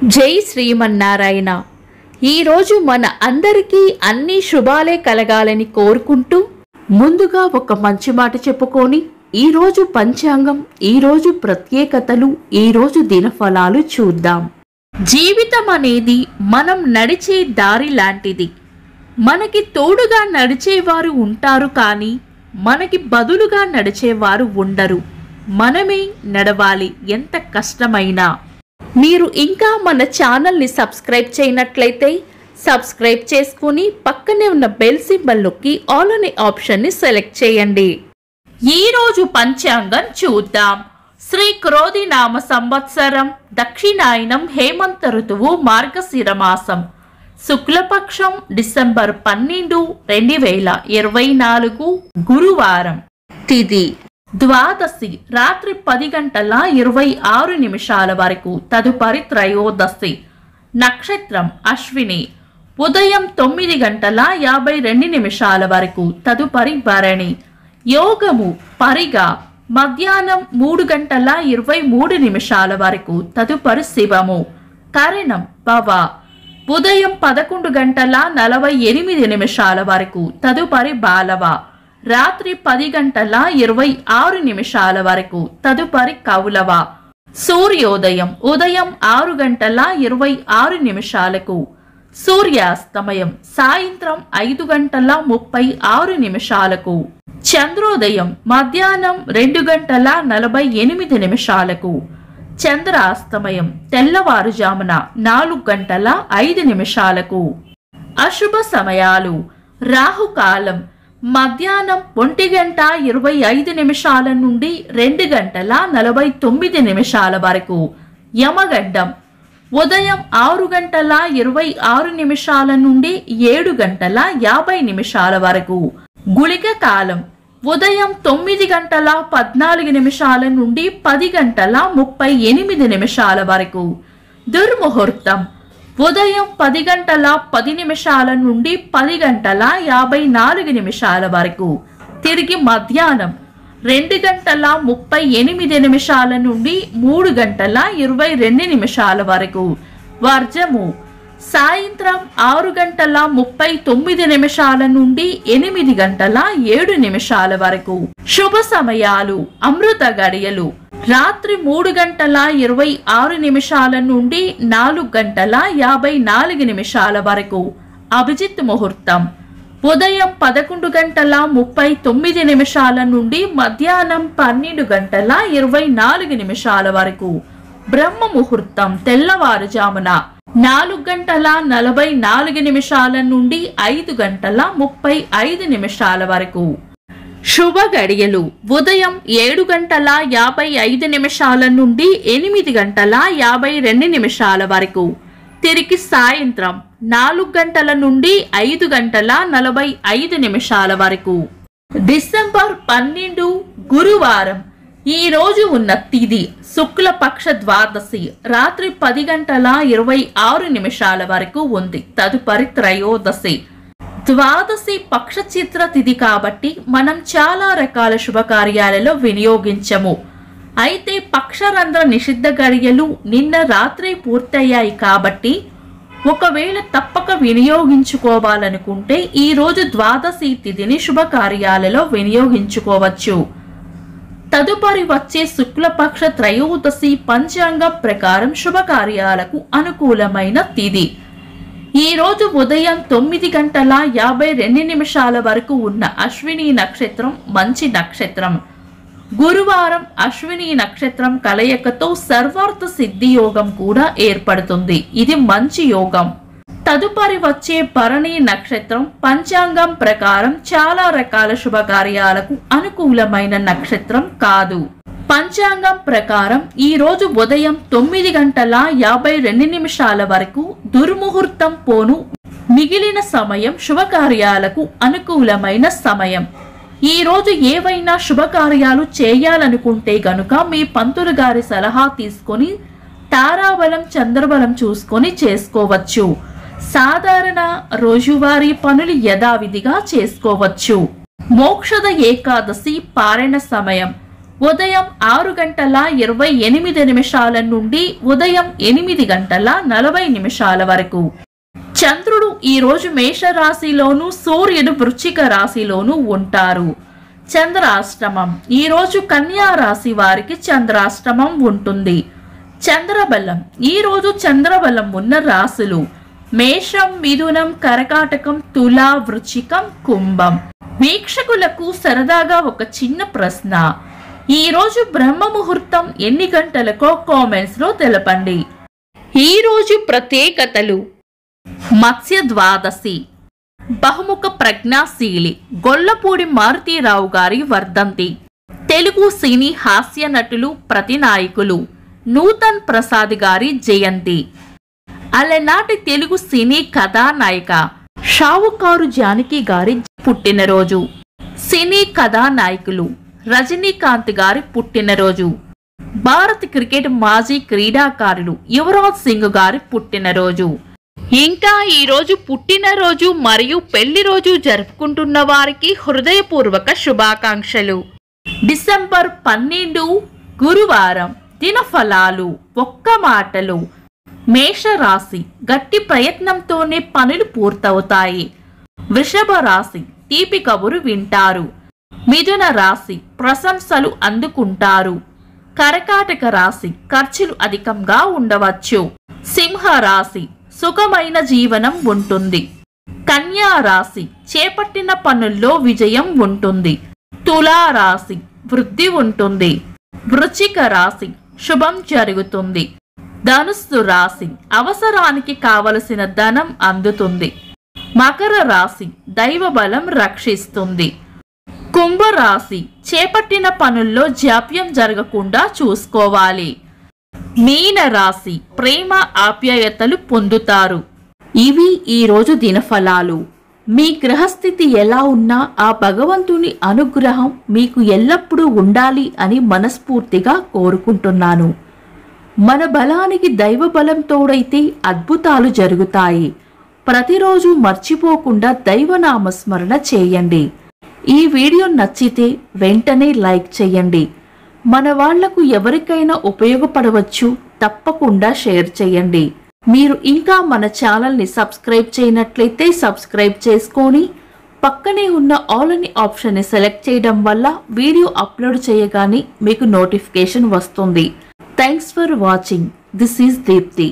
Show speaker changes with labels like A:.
A: జై శ్రీమన్నారాయణ. ఈరోజు మన అందరికీ అన్ని శుభాలే కలగాలని కోరుకుంటూ ముందుగా ఒక మంచి మాట చెప్పుకొని ఈరోజు పంచాంగం, ఈరోజు ప్రత్యేకతలు, ఈరోజు దినఫలాలు చూద్దాం. జీవితం అనేది మనం నడిచే దారి లాంటిది. మనకి తోడుగా నడిచేవారు ఉంటారు, కానీ మనకి బదులుగా నడిచేవారు ఉండరు. మనమే నడవాలి, ఎంత కష్టమైనా. మీరు ఇంకా మన ఛానల్ని సబ్స్క్రైబ్ చేయనట్లయితే సబ్స్క్రైబ్ చేసుకుని పక్కనే ఉన్న బెల్ సింబల్ నొక్కి ఆల్ అనే ఆప్షన్ని సెలెక్ట్ చేయండి. ఈరోజు పంచాంగం చూద్దాం. శ్రీ క్రోధి నామ సంవత్సరం, దక్షిణాయనం, హేమంత ఋతువు, మార్గశిర మాసం, శుక్లపక్షం, డిసెంబర్ 12, 2024, గురువారం. తిథి ద్వాదశి రాత్రి 10:26 వరకు, తదుపరి త్రయోదశి. నక్షత్రం అశ్విని ఉదయం 9:52 వరకు, తదుపరి భరణి. యోగము పరిగా మధ్యాహ్నం 3:23 వరకు, తదుపరి శివము. కరణం పవ ఉదయం 11:48 వరకు, తదుపరి బాలవ. రాత్రి 10:26 వరకు, తదుపరి కౌలవ. సూర్యోదయం ఉదయం 6:26, సూర్యాస్తమయం సాయంత్రం 5:36. చంద్రోదయం మధ్యాహ్నం 2:48, చంద్రాస్తమయం తెల్లవారుజామున 4:05. అశుభ సమయాలు: రాహుకాలం మధ్యాహ్నం 1:25 నుండి 2:49 వరకు, యమగండం ఉదయం 6:26 నుండి 7:50 వరకు, గుళిక కాలం ఉదయం 9:14 నుండి 10:38 వరకు, దుర్ముహూర్తం ఉదయం 10:10 నుండి 10:54 వరకు, తిరిగి మధ్యాహ్నం 2:38 నుండి 3:22 వరకు, వర్జము సాయంత్రం 6:39 నుండి 8:07 వరకు. శుభ సమయాలు: అమృత గడియలు రాత్రి 3:26 నుండి 4:54 వరకు, అభిజిత్ ముహూర్తం ఉదయం 11:39 నుండి మధ్యాహ్నం 12:24 వరకు, బ్రహ్మ ముహూర్తం తెల్లవారుజామున 4:44 నుండి 5:35 వరకు. శుభ గడియలు ఉదయం 7:55 నుండి 8:52 వరకు, తిరిగి సాయంత్రం 4 గంటల నుండి 5:45 వరకు. డిసెంబర్ 12, గురువారం. ఈ రోజు ఉన్న తిథి శుక్లపక్ష ద్వాదశి రాత్రి 10:26 వరకు ఉంది, తదుపరి త్రయోదశి. ద్వాదశి పక్ష చిత్ర తిథి కాబట్టి మనం చాలా రకాల శుభకార్యాలలో వినియోగించము. అయితే పక్షరంధ్ర నిషిద్ధ గడియలు నిన్న రాత్రి పూర్తయ్యాయి కాబట్టి ఒకవేళ తప్పక వినియోగించుకోవాలనుకుంటే ఈ రోజు ద్వాదశి తిథిని శుభకార్యాలలో వినియోగించుకోవచ్చు. తదుపరి వచ్చే శుక్లపక్ష త్రయోదశి పంచాంగం ప్రకారం శుభకార్యాలకు అనుకూలమైన తిథి. ఈ రోజు ఉదయం 9:52 వరకు ఉన్న అశ్విని నక్షత్రం మంచి నక్షత్రం. గురువారం అశ్విని నక్షత్రం కలయికతో సర్వార్థ సిద్ధి యోగం కూడా ఏర్పడుతుంది. ఇది మంచి యోగం. తదుపరి వచ్చే భరణి నక్షత్రం పంచాంగం ప్రకారం చాలా రకాల శుభకార్యాలకు అనుకూలమైన నక్షత్రం కాదు. పంచాంగం ప్రకారం ఈ రోజు ఉదయం 9:52 వరకు దుర్ముహూర్తం పోను మిగిలిన సమయం శుభకార్యాలకు అనుకూలమైన సమయం. ఈ రోజు ఏవైనా శుభకార్యాలు చేయాలనుకుంటే గనుక మీ పంతులు గారి సలహా తీసుకొని తారాబలం చంద్రబలం చూసుకొని చేసుకోవచ్చు. సాధారణ రోజువారీ పనులు యథావిధిగా చేసుకోవచ్చు. మోక్షద ఏకాదశి పారణ సమయం ఉదయం 6:28 నుండి ఉదయం 8:40 వరకు. చంద్రుడు ఈ రోజు మేషరాశిలోను, సూర్యుడు వృశ్చిక రాశిలోను ఉంటారు. చంద్రాష్టమం ఈ రోజు కన్యా రాశి వారికి చంద్రాష్టమం ఉంటుంది. చంద్రబలం ఈ రోజు చంద్రబలం ఉన్న రాశులు మేషం, మిథునం, కర్కాటకం, తుల, వృశ్చికం, కుంభం. వీక్షకులకు సరదాగా ఒక చిన్న ప్రశ్న. ఈ రోజు బ్రహ్మ ముహూర్తం ఎన్ని గంటలకో కామెంట్స్ లో తెలపండి. ఈ రోజు ప్రత్యేకతలు: మత్స్య ద్వాదశి, బహుముఖ ప్రజ్ఞాశీలి గొల్లపూడి మారుతీరావు గారి వర్ధంతి. తెలుగు సినీ హాస్య నటులు, ప్రతినాయకులు నూతన్ ప్రసాద్ గారి జయంతి. అలనాటి తెలుగు సినీ కథానాయిక షావుకారు జానకి గారి పుట్టినరోజు. సినీ కథానాయకులు రజనీకాంత్ గారి పుట్టినరోజు. భారత క్రికెట్ మాజీ క్రీడాకారులు యువరాజ్ సింగ్ గారి పుట్టినరోజు. ఇంకా ఈ రోజు పుట్టినరోజు మరియు పెళ్లి రోజు జరుపుకుంటున్న వారికి హృదయపూర్వక శుభాకాంక్షలు. డిసెంబర్ 12 గురువారం. దినఫలాలు. ఒక్క మాటలు. మేషరాశి గట్టి ప్రయత్నంతోనే పనులు పూర్తవుతాయి. వృషభ రాశి తీపి కబురు వింటారు. మిథున రాశి ప్రశంసలు అందుకుంటారు. కర్కాటక రాశి ఖర్చులు అధికంగా ఉండవచ్చు. సింహ రాశి సుఖమైన జీవనం ఉంటుంది. కన్యా రాశి చేపట్టిన పనుల్లో విజయం ఉంటుంది. తులా రాశి వృద్ధి ఉంటుంది. వృశ్చిక రాశి శుభం జరుగుతుంది. ధనుస్సు రాశి అవసరానికి కావలసిన ధనం అందుతుంది. మకర రాశి దైవ బలం రక్షిస్తుంది. కుంభరాశి చేపట్టిన పనుల్లో జాప్యం జరగకుండా చూసుకోవాలి. మీన రాశి ప్రేమ ఆప్యాయతలు పొందుతారు. ఇవి ఈ రోజు దినఫలాలు. మీ గ్రహస్థితి ఎలా ఉన్నా ఆ భగవంతుని అనుగ్రహం మీకు ఎల్లప్పుడూ ఉండాలి అని మనస్ఫూర్తిగా కోరుకుంటున్నాను. మన బలానికి దైవ బలం తోడైతే అద్భుతాలు జరుగుతాయి. ప్రతిరోజు మర్చిపోకుండా దైవనామస్మరణ చేయండి. ఈ వీడియో నచ్చితే వెంటనే లైక్ చేయండి. మన వాళ్లకు ఎవరికైనా ఉపయోగపడవచ్చు. తప్పకుండా షేర్ చేయండి. మీరు ఇంకా మన ఛానల్ని సబ్స్క్రైబ్ చేయనట్లయితే సబ్స్క్రైబ్ చేసుకొని పక్కనే ఉన్న ఆల్ అని ఆప్షన్ని సెలెక్ట్ చేయడం వల్ల వీడియో అప్లోడ్ చేయగానే మీకు నోటిఫికేషన్ వస్తుంది. Thanks for watching. This is Deepti.